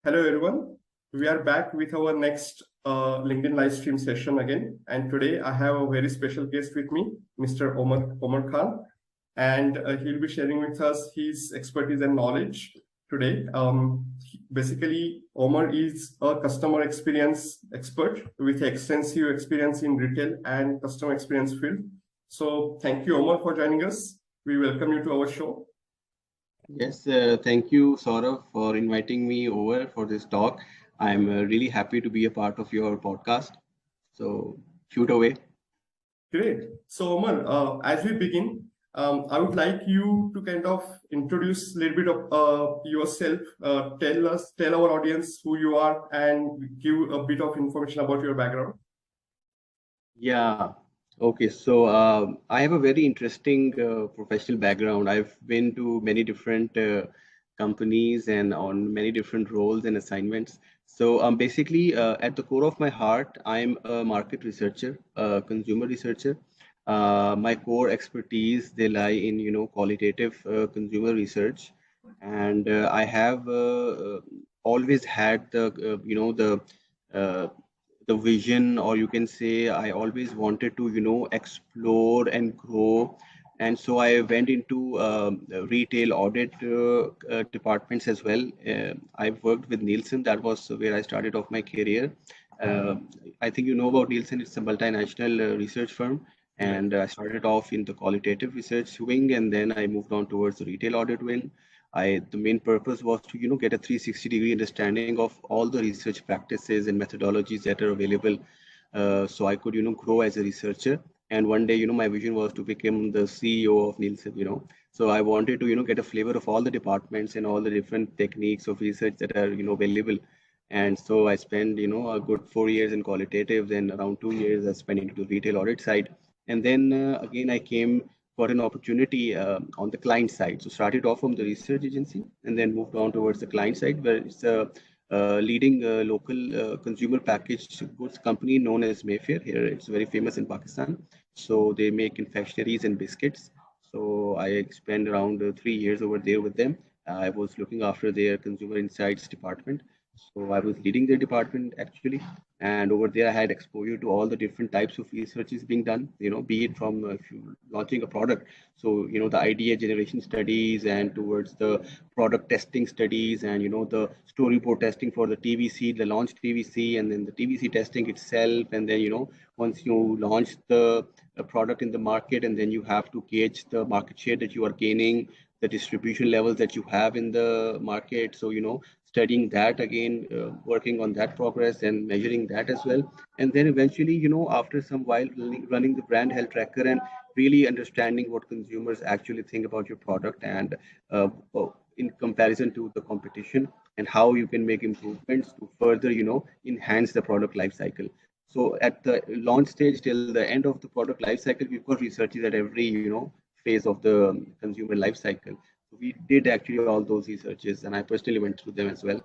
Hello, everyone. We are back with our next LinkedIn live stream session again. And today I have a very special guest with me, Mr. Omar Khan. And he'll be sharing with us his expertise and knowledge today. Basically, Omar is a customer experience expert with extensive experience in retail and customer experience field. So thank you, Omar, for joining us. We welcome you to our show. Yes, thank you, Saurabh, for inviting me over for this talk. I'm really happy to be a part of your podcast. So, shoot away. Great. So, Omar, as we begin, I would like you to kind of introduce a little bit of yourself. Tell our audience who you are, and give a bit of information about your background. Yeah. Okay. So, I have a very interesting professional background. I've been to many different companies and on many different roles and assignments. So, basically, at the core of my heart, I'm a market researcher, a consumer researcher. My core expertise they lie in qualitative consumer research, and I have always had uh, the vision, or you can say I always wanted to explore and grow. And so I went into retail audit departments as well. I've worked with Nielsen. That was where I started off my career. uh, I think you know about Nielsen. It's a multinational research firm, Right. and I started off in the qualitative research wing, and then I moved on towards the retail audit wing. The main purpose was to get a 360-degree understanding of all the research practices and methodologies that are available, so I could grow as a researcher. And one day my vision was to become the CEO of Nielsen. So I wanted to get a flavor of all the departments and all the different techniques of research that are available. And so I spent a good 4 years in qualitative, then around 2 years I spent into the retail audit side. And then again I came got an opportunity on the client side. So started off from the research agency and then moved on towards the client side, where it's a leading local consumer packaged goods company known as Mayfair. Here it's very famous in Pakistan. So they make confectionaries and biscuits. So I spent around 3 years over there with them. I was looking after their consumer insights department. So I was leading their department actually, and over there I had exposure to all the different types of researches being done. Be it from if you launching a product, so the idea generation studies, and towards the product testing studies, and the storyboard testing for the TVC, the launch TVC, and then the TVC testing itself, and then once you launch the product in the market, and then you have to gauge the market share that you are gaining, the distribution levels that you have in the market. So studying that again, working on that progress and measuring that as well. And then eventually, after some while running the brand health tracker and really understanding what consumers actually think about your product, and in comparison to the competition, and how you can make improvements to further, enhance the product life cycle. So at the launch stage till the end of the product life cycle, we've got researches at every, phase of the consumer life cycle. So we did actually all those researches, and I personally went through them as well.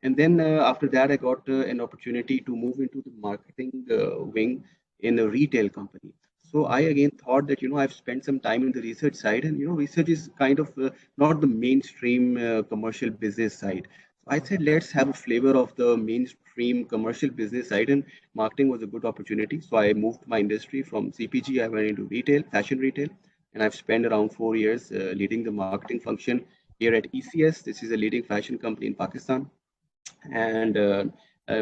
And then after that, I got an opportunity to move into the marketing wing in a retail company. So I again thought that I've spent some time in the research side, and research is kind of not the mainstream commercial business side. So I said let's have a flavor of the mainstream commercial business side, and marketing was a good opportunity. So I moved my industry from CPG. I went into retail, fashion retail, and I've spent around 4 years leading the marketing function here at ECS. This is a leading fashion company in Pakistan. And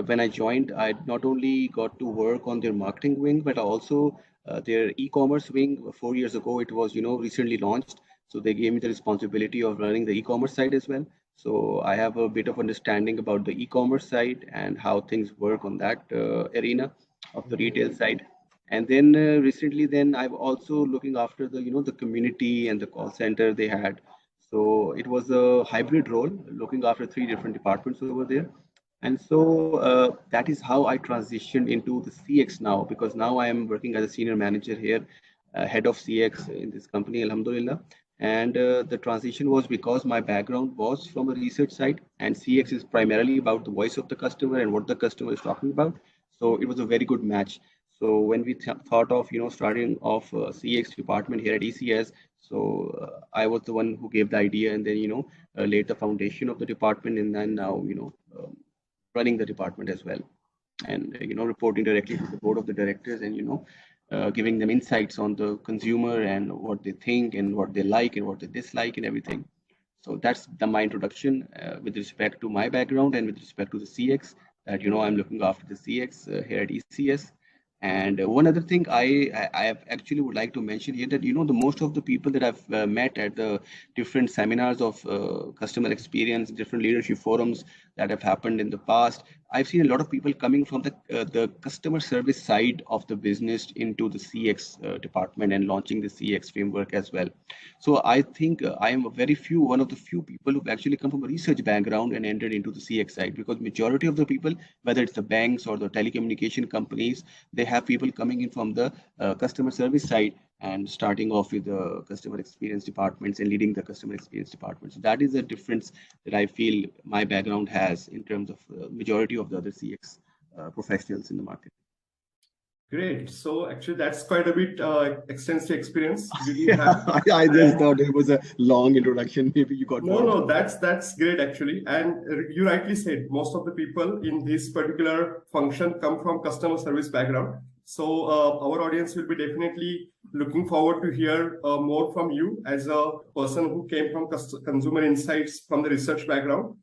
when I joined, I not only got to work on their marketing wing, but also their e-commerce wing. 4 years ago, it was recently launched, so they gave me the responsibility of running the e-commerce side as well. So I have a bit of understanding about the e-commerce side and how things work on that arena of the retail side. And then recently, then I've also looking after the the community and the call center they had. So it was a hybrid role, looking after three different departments over there. And so that is how I transitioned into the CX now, because now I am working as a senior manager here, head of CX in this company, Alhamdulillah. And the transition was because my background was from a research side, and CX is primarily about the voice of the customer and what the customer is talking about. So it was a very good match. So when we thought of starting off CX department here at ECS, So I was the one who gave the idea, and then laid the foundation of the department, and then now running the department as well, and reporting directly to the board of the directors, and giving them insights on the consumer and what they think and what they like and what they dislike and everything. So that's my introduction with respect to my background and with respect to the CX, that I'm looking after the CX here at ECS. And one other thing I have actually would like to mention here, that the most of the people that I've met at the different seminars of customer experience, different leadership forums that have happened in the past, I've seen a lot of people coming from the customer service side of the business into the CX department and launching the CX framework as well. So I think I am one of the few people who've actually come from a research background and entered into the CX side, because majority of the people, whether it's the banks or the telecommunication companies, they have people coming in from the customer service side and starting off with the customer experience departments and leading the customer experience departments. So that is the difference that I feel my background has in terms of majority of the other CX professionals in the market. Great. So actually, that's quite a bit extensive experience you have. I just thought it was a long introduction. Maybe you got bored. No, that's great actually. And you rightly said, most of the people in this particular function come from customer service background. So our audience will be definitely looking forward to hear more from you as a person who came from consumer insights from the research background.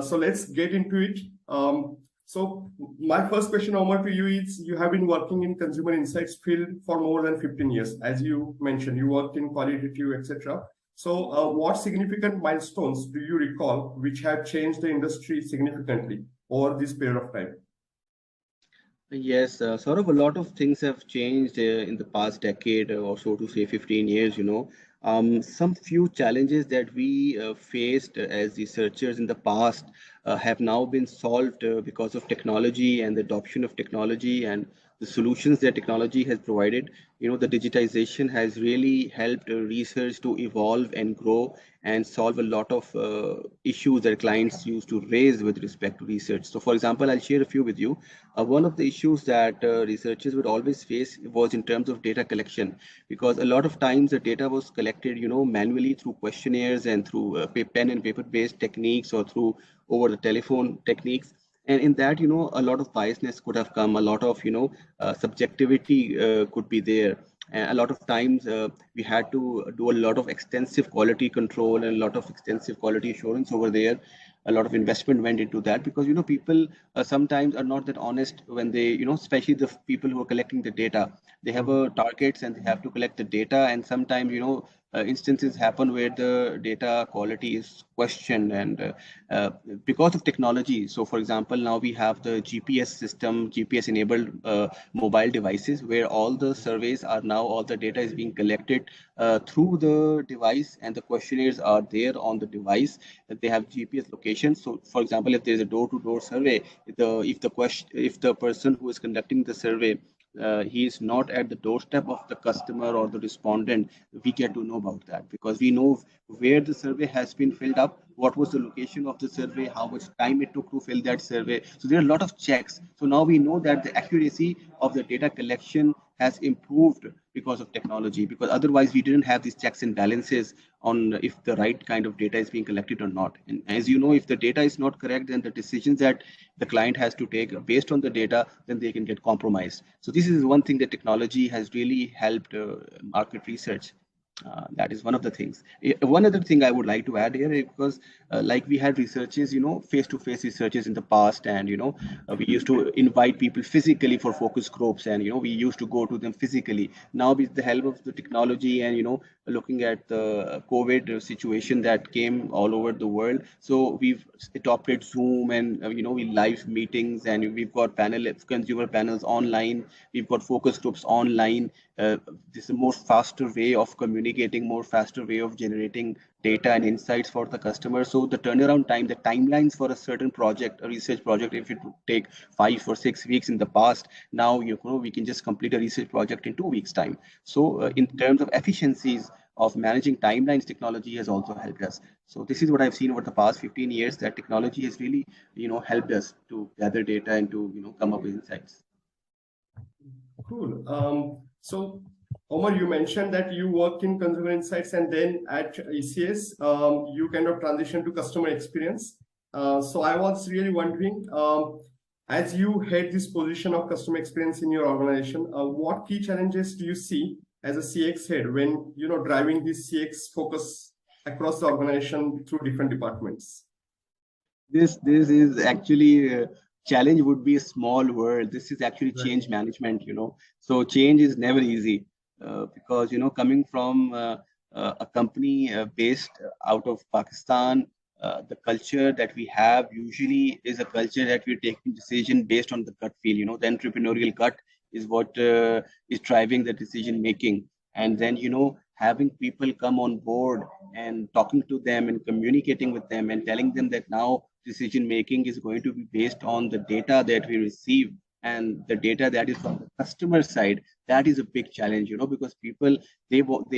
So let's get into it. So my first question, Omar, to you is, you have been working in consumer insights field for more than 15 years. As you mentioned, you worked in qualitative, etc. So what significant milestones do you recall which have changed the industry significantly over this period of time? Yes, sort of a lot of things have changed in the past decade, or so to say 15 years, Some few challenges that we faced as researchers in the past have now been solved because of technology and the adoption of technology and the solutions that technology has provided. The digitization has really helped research to evolve and grow and solve a lot of issues that clients used to raise with respect to research. So, for example, I'll share a few with you. One of the issues that researchers would always face was in terms of data collection, because a lot of times the data was collected, manually through questionnaires and through pen and paper-based techniques, or through over the telephone techniques. And in that, a lot of biasness could have come, a lot of, subjectivity could be there. And a lot of times we had to do a lot of extensive quality control and a lot of extensive quality assurance over there. A lot of investment went into that, because people sometimes are not that honest when they, especially the people who are collecting the data. They have targets and they have to collect the data, and sometimes instances happen where the data quality is questioned, and because of technology. So, for example, now we have the GPS system, GPS enabled mobile devices, where all the surveys are now, all the data is being collected through the device, and the questionnaires are there on the device. They have GPS locations. So, for example, if there is a door-to-door survey, if the person who is conducting the survey, he is not at the doorstep of the customer or the respondent, we get to know about that, because we know where the survey has been filled up, what was the location of the survey, how much time it took to fill that survey. So there are a lot of checks. So now we know that the accuracy of the data collection has improved because of technology, because otherwise we didn't have these checks and balances on if the right kind of data is being collected or not. And as you know, if the data is not correct, then the decisions that the client has to take based on the data, then they can get compromised. So this is one thing that technology has really helped market research. That is one of the things. One other thing I would like to add here, because like we had researches, face-to-face researches in the past, and we used to invite people physically for focus groups, and we used to go to them physically. Now, with the help of the technology and looking at the COVID situation that came all over the world, so we've adopted Zoom, and we live meetings, and we've got consumer panels online, we've got focus groups online. This is a more faster way of communicating, more faster way of generating data and insights for the customer. So the turnaround time, the timelines for a certain project, a research project, if it would take 5 or 6 weeks in the past, now we can just complete a research project in 2 weeks time. So in terms of efficiencies of managing timelines, technology has also helped us. So this is what I've seen over the past 15 years, that technology has really helped us to gather data and to come up with insights. Cool. So, Omar, you mentioned that you worked in consumer insights and then at ECS, you kind of transitioned to customer experience. So I was really wondering, as you head this position of customer experience in your organization, what key challenges do you see as a CX head when driving this CX focus across the organization through different departments? This is actually challenge would be a small word. This is actually change management. So change is never easy because coming from a company based out of Pakistan. The culture that we have usually is a culture that we're taking decision based on the gut feel. The entrepreneurial gut is what is driving the decision making. And then, having people come on board and talking to them and communicating with them and telling them that now decision making is going to be based on the data that we receive and the data that is from the customer side. That is a big challenge, because people, they want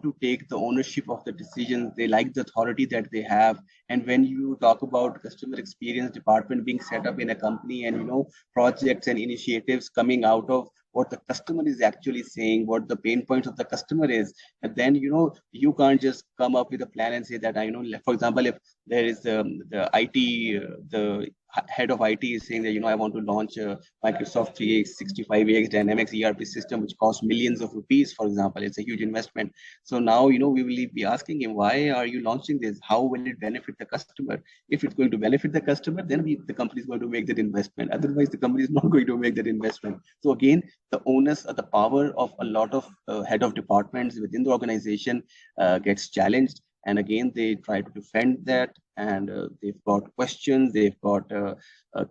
to take the ownership of the decisions. They like the authority that they have. And when you talk about customer experience department being set up in a company and projects and initiatives coming out of what the customer is actually saying, what the pain points of the customer is, and then you can't just come up with a plan and say that for example, if there is the IT the head of IT is saying that I want to launch a Microsoft 365 AX Dynamics ERP system, which costs millions of rupees, for example. It's a huge investment. So now we will be asking him, why are you launching this? How will it benefit the customer? If it's going to benefit the customer, then the company is going to make that investment. Otherwise, the company is not going to make that investment. So again, the onus, the power of a lot of head of departments within the organization gets challenged. And again, they try to defend that, and they've got questions, they've got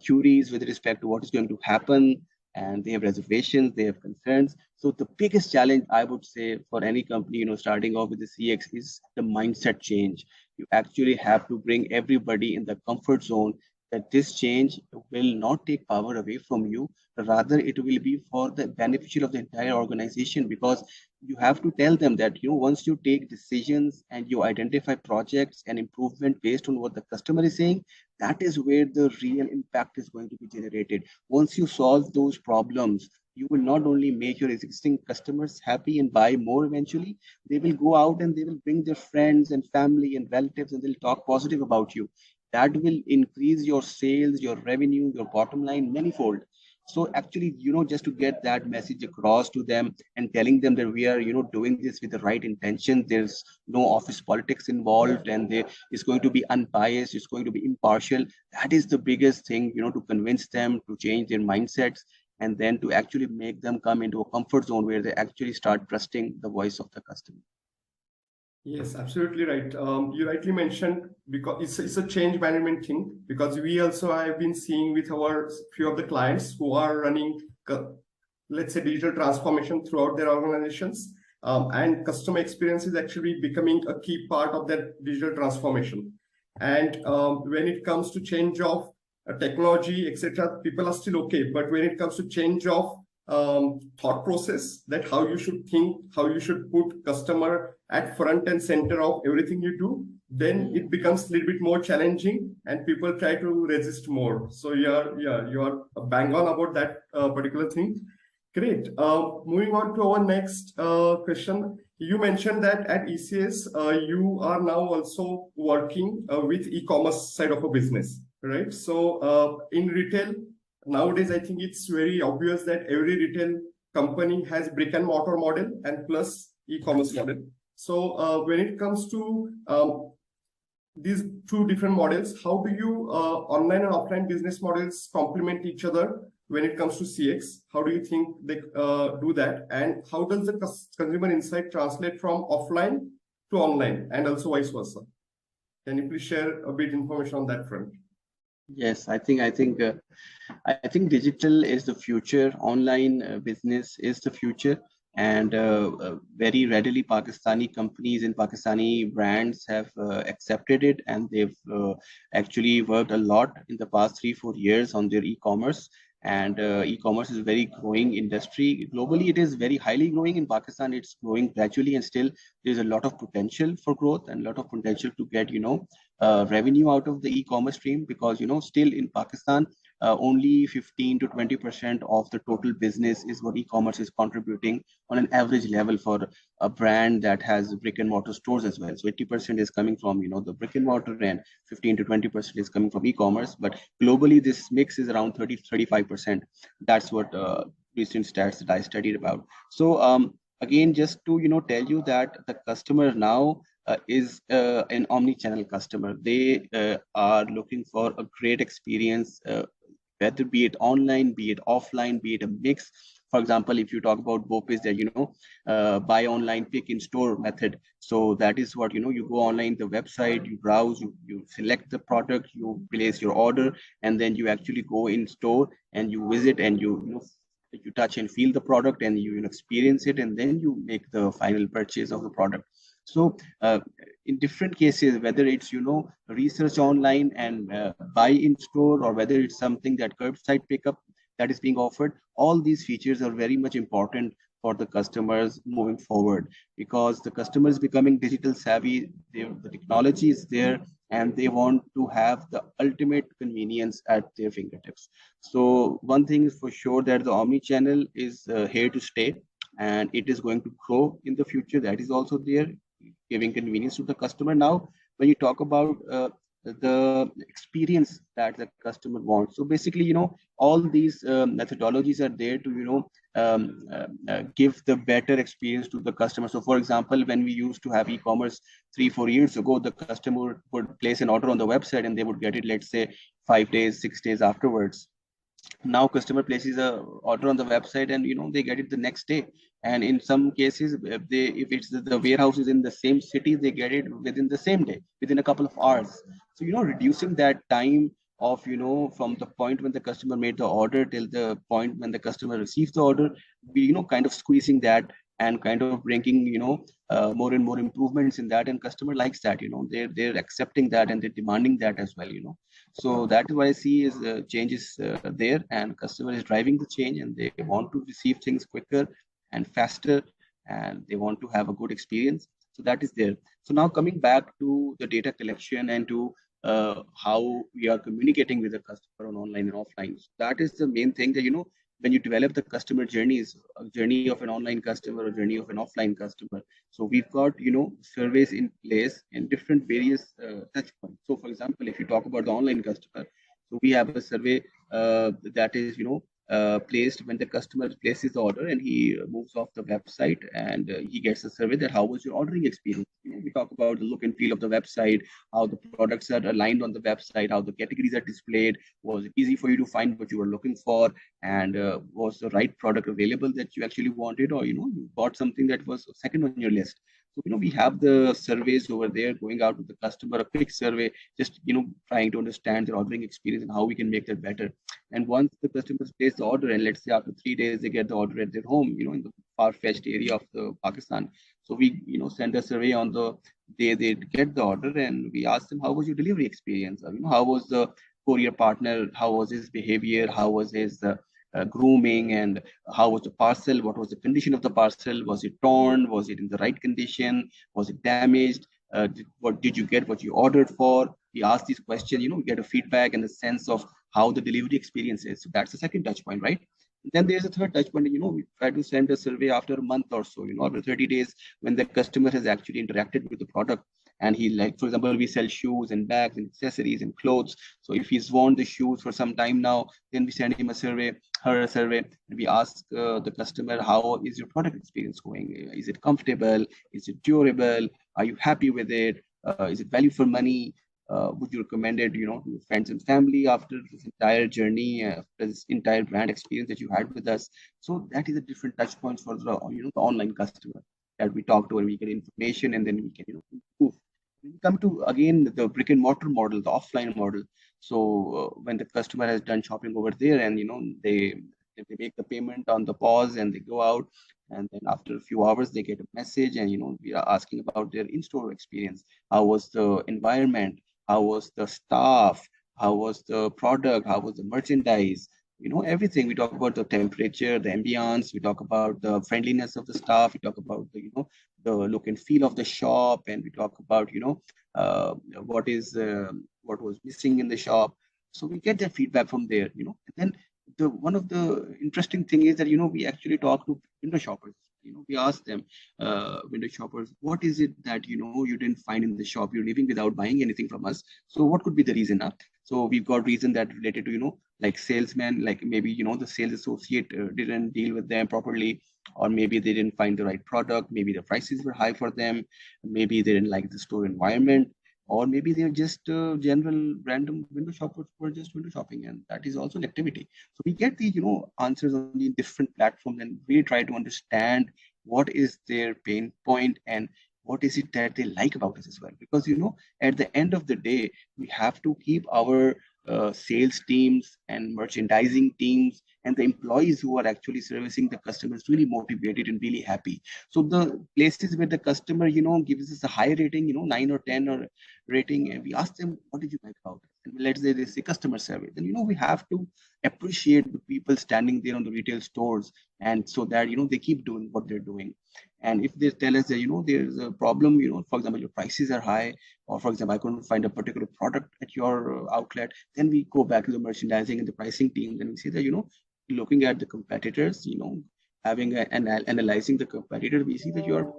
queries with respect to what is going to happen, and they have reservations, they have concerns. So the biggest challenge, I would say, for any company, starting off with the CX is the mindset change. You actually have to bring everybody in the comfort zone that this change will not take power away from you, rather it will be for the beneficial of the entire organization, because you have to tell them that once you take decisions and you identify projects and improvement based on what the customer is saying, that is where the real impact is going to be generated. Once you solve those problems, you will not only make your existing customers happy and buy more eventually, they will go out and they will bring their friends and family and relatives and they'll talk positive about you. That will increase your sales, your revenue, your bottom line manifold. So actually, just to get that message across to them and telling them that we are, doing this with the right intention, there's no office politics involved, and it's going to be unbiased, it's going to be impartial. That is the biggest thing, to convince them to change their mindsets and then to actually make them come into a comfort zone where they actually start trusting the voice of the customer. Yes, absolutely right. You rightly mentioned, because it's a change management thing, because we also have been seeing with our few of the clients who are running, let's say, digital transformation throughout their organizations, and customer experience is actually becoming a key part of that digital transformation. And when it comes to change of technology, etc., people are still okay. But when it comes to change of thought process, that how you should think, how you should put customer at front and center of everything you do, then it becomes a little bit more challenging and people try to resist more. So you are bang on about that particular thing. Great. Moving on to our next question. You mentioned that at ECS, you are now also working with e-commerce side of a business, right? So in retail, nowadays, I think it's very obvious that every retail company has brick and mortar model and plus e-commerce model. So when it comes to these two different models, how do you online and offline business models complement each other when it comes to CX? How do you think they do that? And how does the consumer insight translate from offline to online and also vice versa? Can you please share a bit information on that front? Yes, I think digital is the future. Online business is the future, and very readily Pakistani companies and Pakistani brands have accepted it, and they've actually worked a lot in the past 3-4 years on their e-commerce. And e-commerce is a very growing industry. Globally, it is very highly growing. In Pakistan, it's growing gradually, and still there's a lot of potential for growth and a lot of potential to get, revenue out of the e-commerce stream, because, still in Pakistan, only 15 to 20% of the total business is what e-commerce is contributing on an average level for a brand that has brick and mortar stores as well. So 80% is coming from, the brick and mortar, and 15 to 20% is coming from e-commerce. But globally, this mix is around 30-35%. That's what recent stats that I studied about. So again, just to tell you that the customer now is an omni-channel customer. They are looking for a great experience, whether be it online, be it offline, be it a mix. For example, if you talk about BOPIS, that buy online, pick in store method. So that is what you go online, the website, you browse, you select the product, you place your order, and then you actually go in store and you visit, and you touch and feel the product, and you experience it, and then you make the final purchase of the product. So in different cases, whether it's research online and buy in store, or whether it's something that curbside pickup that is being offered, all these features are very much important for the customers moving forward, because the customer is becoming digital savvy. The technology is there, and they want to have the ultimate convenience at their fingertips. So one thing is for sure, that the omni-channel is here to stay, and it is going to grow in the future. That is also there, giving convenience to the customer. Now, when you talk about the experience that the customer wants, so basically, all these methodologies are there to give the better experience to the customer. So for example, when we used to have e-commerce 3-4 years ago, the customer would place an order on the website and they would get it, let's say, 5 days, 6 days afterwards. Now customer places a order on the website, and they get it the next day. And in some cases, if it's the warehouse is in the same city, they get it within the same day, within a couple of hours. So reducing that time of from the point when the customer made the order till the point when the customer receives the order, we kind of squeezing that and kind of bringing more and more improvements in that, and customer likes that. They're accepting that, and they're demanding that as well. So that is what I see is changes there, and customer is driving the change, and they want to receive things quicker and faster, and they want to have a good experience. So that is there. So now coming back to the data collection and to how we are communicating with the customer on online and offline. So that is the main thing, that when you develop the customer journeys, a journey of an online customer, a journey of an offline customer. So we've got surveys in place in different various touch points. So for example, if you talk about the online customer, so we have a survey that is placed when the customer places the order and he moves off the website, and he gets a survey that how was your ordering experience. We talk about the look and feel of the website, how the products are aligned on the website, how the categories are displayed, was it easy for you to find what you were looking for, and was the right product available that you actually wanted, or you bought something that was second on your list. So we have the surveys over there going out to the customer, a quick survey, just trying to understand their ordering experience and how we can make that better. And once the customers place the order, and let's say after 3 days they get the order at their home, in the far-fetched area of the Pakistan. So we send a survey on the day they get the order, and we ask them, how was your delivery experience? How was the courier partner? How was his behavior? How was his grooming, and how was the parcel? What was the condition of the parcel? Was it torn? Was it in the right condition? Was it damaged? What did you get what you ordered for? We ask these questions, we get a feedback and a sense of how the delivery experience is. So that's the second touch point, right? Then there's a third touch point. We try to send a survey after a month or so, after 30 days, when the customer has actually interacted with the product. And he, like, for example, we sell shoes and bags and accessories and clothes. So if he's worn the shoes for some time now, then we send him a survey, her a survey, and we ask the customer, how is your product experience going? Is it comfortable? Is it durable? Are you happy with it? Is it value for money? Would you recommend it, to your friends and family after this entire journey, this entire brand experience that you had with us? So that is a different touch points for the, the online customer that we talk to, and we get information, and then we can, improve. We come to, again, the brick and mortar model, the offline model. So when the customer has done shopping over there, and they make the payment on the POS, and they go out, and then after a few hours they get a message, and we are asking about their in-store experience. How was the environment? How was the staff? How was the product? How was the merchandise? Everything. We talk about the temperature, the ambience. We talk about the friendliness of the staff. We talk about the, the look and feel of the shop, and we talk about, what was missing in the shop. So we get that feedback from there, and then one of the interesting thing is that, we actually talk to window shoppers. We ask them, window shoppers, what is it that, you didn't find in the shop? You're leaving without buying anything from us. So what could be the reason? So we've got reason that related to, like salesmen, like maybe, the sales associate didn't deal with them properly, or maybe they didn't find the right product. Maybe the prices were high for them. Maybe they didn't like the store environment, or maybe they're just general random window shoppers who are just window shopping, and that is also an activity. So we get these, answers on the different platforms, and we try to understand what is their pain point and what is it that they like about us as well. Because, at the end of the day, we have to keep our sales teams and merchandising teams and the employees who are actually servicing the customers really motivated and really happy. So the places where the customer, gives us a high rating, 9 or 10 or rating, and we ask them, what did you like about it? And let's say they say customer service. Then, we have to appreciate the people standing there on the retail stores, and so that, they keep doing what they're doing. And if they tell us that, there's a problem, for example, your prices are high, or for example, I couldn't find a particular product at your outlet, then we go back to the merchandising and the pricing team, and we say that, looking at the competitors, analyzing the competitor, we see that your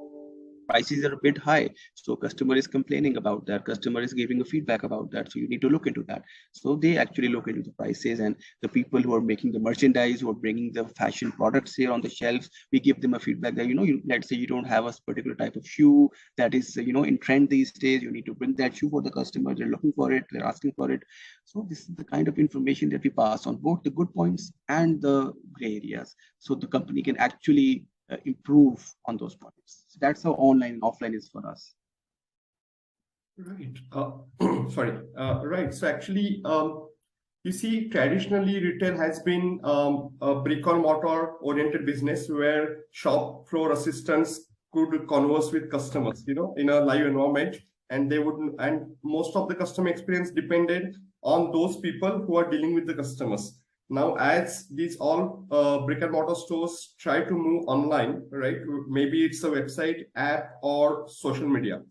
prices are a bit high. So customer is complaining about that. Customer is giving a feedback about that. So you need to look into that. So they actually look into the prices, and the people who are making the merchandise, who are bringing the fashion products here on the shelves, we give them a feedback that, let's say you don't have a particular type of shoe that is, in trend these days. You need to bring that shoe for the customer. They're looking for it. They're asking for it. So this is the kind of information that we pass on, both the good points and the gray areas. So the company can actually improve on those points. So that's how online and offline is for us. Right. Sorry. Right. So actually, you see, traditionally retail has been a brick and mortar oriented business where shop floor assistants could converse with customers, in a live environment, and most of the customer experience depended on those people who are dealing with the customers. Now, as these all brick and mortar stores try to move online, right? Maybe it's a website, app, or social media.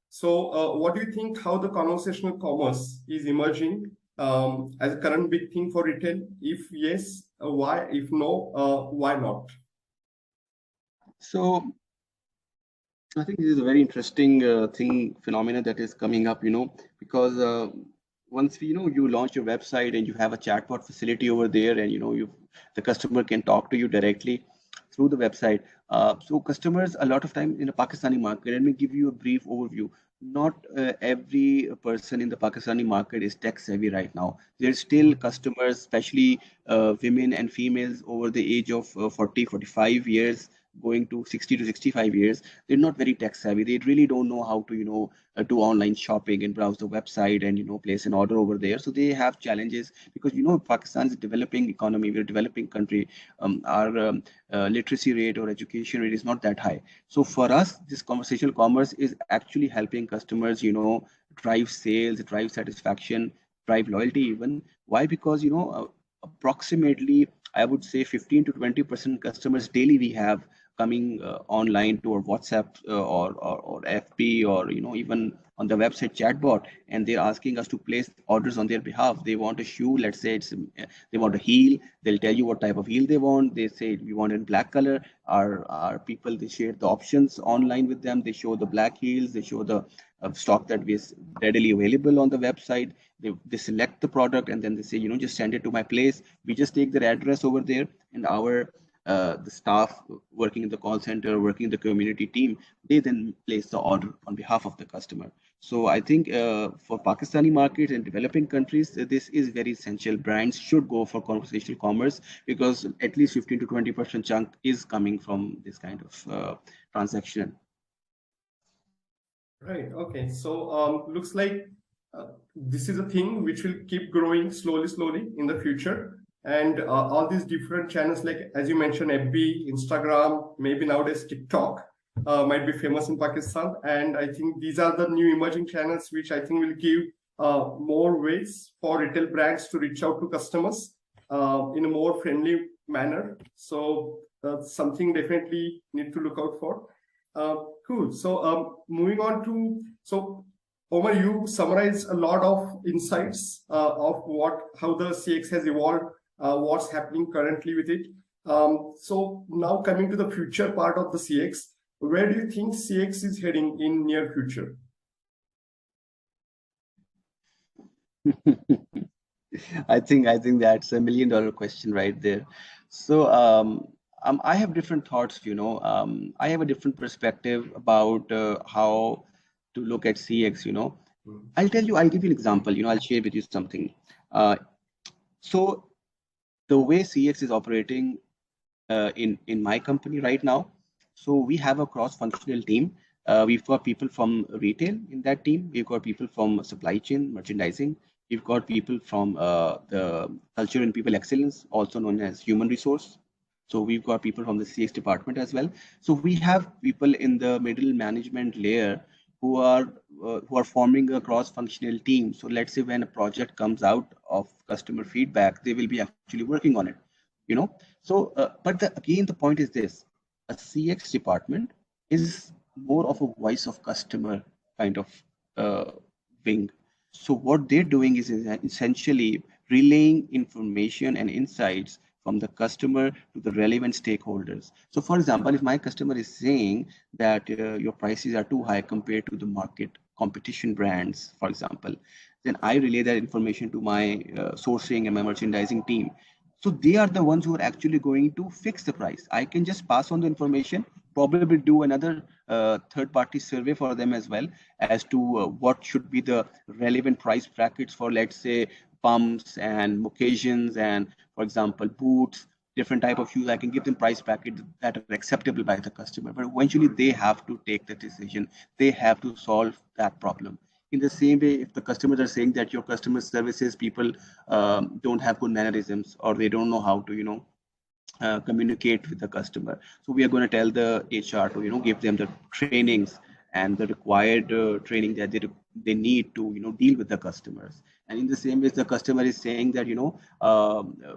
So, what do you think how the conversational commerce is emerging as a current big thing for retail? If yes, why? If no, why not? So I think this is a very interesting phenomena that is coming up, because once you launch your website and you have a chatbot facility over there, and the customer can talk to you directly through the website. So customers, a lot of time in the Pakistani market, let me give you a brief overview. Not every person in the Pakistani market is tech savvy right now. There's still customers, especially women and females over the age of 40, 45 years, going to 60 to 65 years. They're not very tech savvy. They really don't know how to do online shopping and browse the website and place an order over there. So they have challenges because Pakistan is a developing economy. We're a developing country. Our literacy rate or education rate is not that high. So for us, this conversational commerce is actually helping customers drive sales, drive satisfaction, drive loyalty even. Why? Because approximately, I would say 15 to 20% customers daily we have coming online to our WhatsApp or FB, or even on the website chatbot, and they're asking us to place orders on their behalf. They want a shoe, let's say they want a heel. They'll tell you what type of heel they want. They say we want in black color. Our people, they share the options online with them. They show the black heels. They show the stock that is readily available on the website. They select the product, and then they say, just send it to my place. We just take their address over there, and our the staff working in the call center, working in the community team, they then place the order on behalf of the customer. So I think for Pakistani markets and developing countries, this is very essential. Brands should go for conversational commerce because at least 15 to 20% chunk is coming from this kind of transaction. Right. Okay. So looks like this is a thing which will keep growing slowly in the future. And all these different channels, like as you mentioned, FB, Instagram, maybe nowadays TikTok, might be famous in Pakistan. And I think these are the new emerging channels which I think will give more ways for retail brands to reach out to customers in a more friendly manner. So that's something definitely need to look out for. Cool. So moving on to, so Omar, you summarized a lot of insights of how the CX has evolved, what's happening currently with it. So now coming to the future part of the CX, where do you think CX is heading in near future? I think that's $1 million question right there. So I have different thoughts. I have a different perspective about how to look at CX. I'll give you an example. I'll share with you something. So the way CX is operating in my company right now. So we have a cross-functional team. We've got people from retail in that team. We've got people from supply chain, merchandising. We've got people from the culture and people excellence, also known as human resource. So we've got people from the CX department as well. So we have people in the middle management layer who are forming a cross-functional team. So let's say when a project comes out of customer feedback, they will be actually working on it. So but again the point is this: a CX department is more of a voice of customer kind of wing. So what they're doing is essentially relaying information and insights from the customer to the relevant stakeholders. So for example, if my customer is saying that your prices are too high compared to the market competition brands, for example, then I relay that information to my sourcing and my merchandising team. So they are the ones who are actually going to fix the price. I can just pass on the information, probably do another third-party survey for them as well as to what should be the relevant price brackets for, let's say, pumps and occasions and, for example, boots, different type of shoes. I can give them price brackets that are acceptable by the customer. But eventually, they have to take the decision. They have to solve that problem. In the same way, if the customers are saying that your customer services people don't have good mannerisms or they don't know how to communicate with the customer, so we are going to tell the HR to give them the trainings and the required training that they need to deal with the customers. And in the same way, the customer is saying that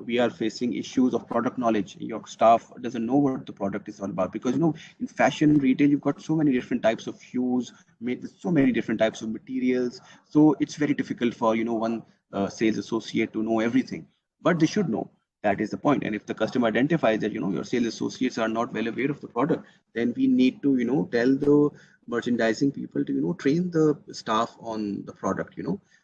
we are facing issues of product knowledge. Your staff doesn't know what the product is all about, because in fashion retail you've got so many different types of shoes made with so many different types of materials. So it's very difficult for one sales associate to know everything, but they should know. That is the point. And if the customer identifies that your sales associates are not well aware of the product, then we need to tell the merchandising people to train the staff on the product.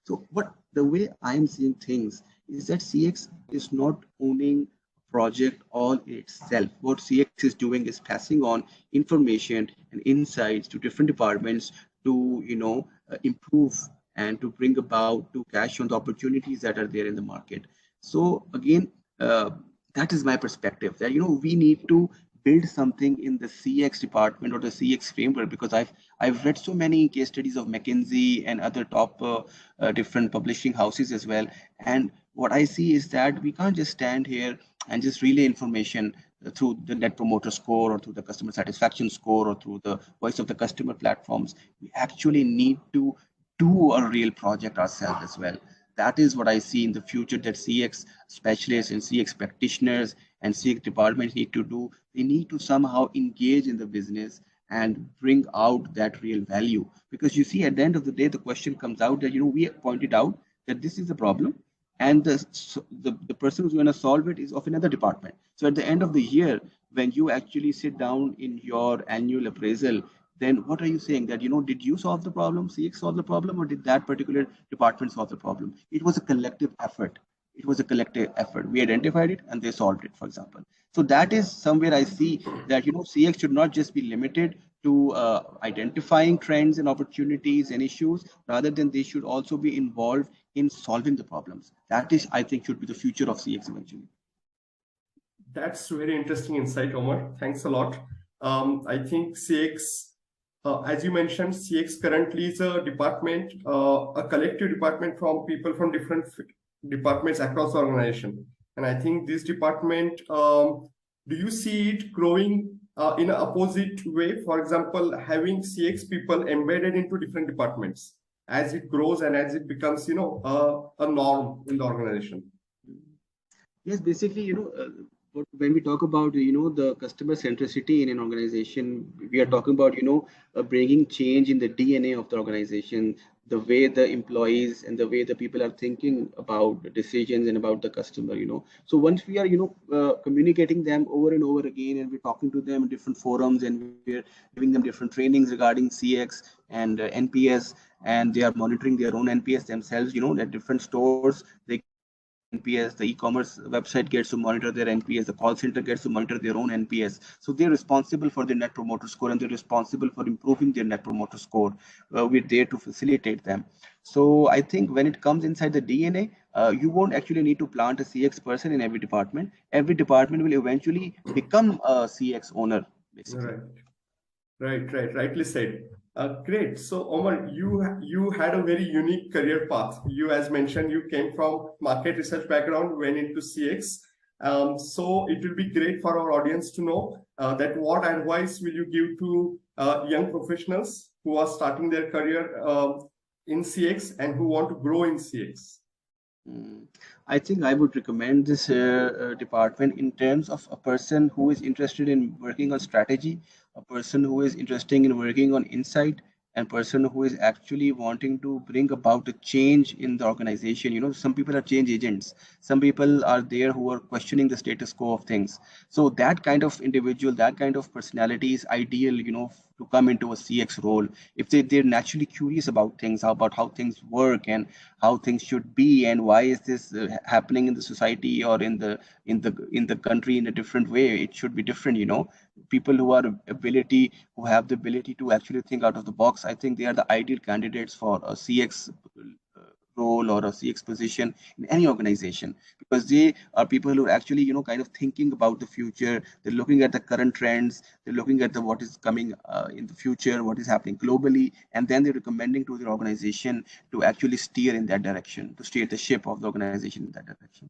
So what the way I am seeing things is that CX is not owning project all itself. What CX is doing is passing on information and insights to different departments to improve and to bring about, to cash on the opportunities that are there in the market. So again, that is my perspective, that we need to build something in the CX department or the CX framework, because I've read so many case studies of McKinsey and other top different publishing houses as well. And what I see is that we can't just stand here and just relay information through the net promoter score or through the customer satisfaction score or through the voice of the customer platforms. We actually need to do a real project ourselves as well. That is what I see in the future, that CX specialists and CX practitioners and CX departments need to do. They need to somehow engage in the business and bring out that real value. Because you see, at the end of the day, the question comes out that, we pointed out that this is a problem, and the person who's going to solve it is of another department. So at the end of the year, when you actually sit down in your annual appraisal, then what are you saying? That, did you solve the problem, CX solve the problem, or did that particular department solve the problem? It was a collective effort. It was a collective effort. We identified it and they solved it, for example. So that is somewhere I see that, CX should not just be limited to identifying trends and opportunities and issues, rather than they should also be involved in solving the problems. That is, I think, should be the future of CX eventually. That's very interesting insight, Omar. Thanks a lot. I think CX, as you mentioned, CX currently is a department, a collective department from people from different departments across the organization. And I think this department, do you see it growing in an opposite way? For example, having CX people embedded into different departments as it grows and as it becomes, a norm in the organization. Yes, basically, when we talk about the customer centricity in an organization, we are talking about bringing change in the DNA of the organization, the way the employees and the way the people are thinking about the decisions and about the customer, So once we are, communicating them over and over again, and we're talking to them in different forums, and we're giving them different trainings regarding CX and NPS, and they are monitoring their own NPS themselves, at different stores, they get to monitor their NPS, the e-commerce website gets to monitor their NPS, the call center gets to monitor their own NPS. So they're responsible for their net promoter score, and they're responsible for improving their net promoter score. We're there to facilitate them. So I think when it comes inside the DNA, you won't actually need to plant a CX person in every department. Every department will eventually become a CX owner, basically. Right. Rightly said. Great. So, Omar, you had a very unique career path. You, as mentioned, you came from market research background, went into CX. So it will be great for our audience to know that what advice will you give to young professionals who are starting their career in CX and who want to grow in CX? I think I would recommend this department in terms of a person who is interested in working on strategy, a person who is interested in working on insight, and person who is actually wanting to bring about a change in the organization. Some people are change agents. Some people are there who are questioning the status quo of things. So that kind of individual, that kind of personality is ideal, to come into a CX role. If they're naturally curious about things, about how things work and how things should be, and why is this happening in the society or in the country in a different way. It should be different. People who have the ability to actually think out of the box, I think they are the ideal candidates for a CX role or a CX position in any organization, because they are people who are actually, kind of thinking about the future. They're looking at the current trends. They're looking at what is coming in the future, what is happening globally, and then they're recommending to their organization to actually steer in that direction, to steer the ship of the organization in that direction.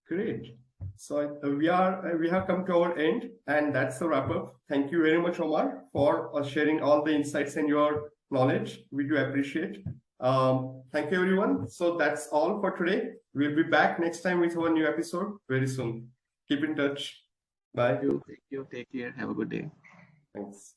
Great. So we have come to our end, and that's the wrap up. Thank you very much, Omar, for sharing all the insights and your knowledge. We do appreciate. Thank you, everyone. So that's all for today. We'll be back next time with our new episode very soon. Keep in touch. Bye. Thank you. Take care. Have a good day. Thanks.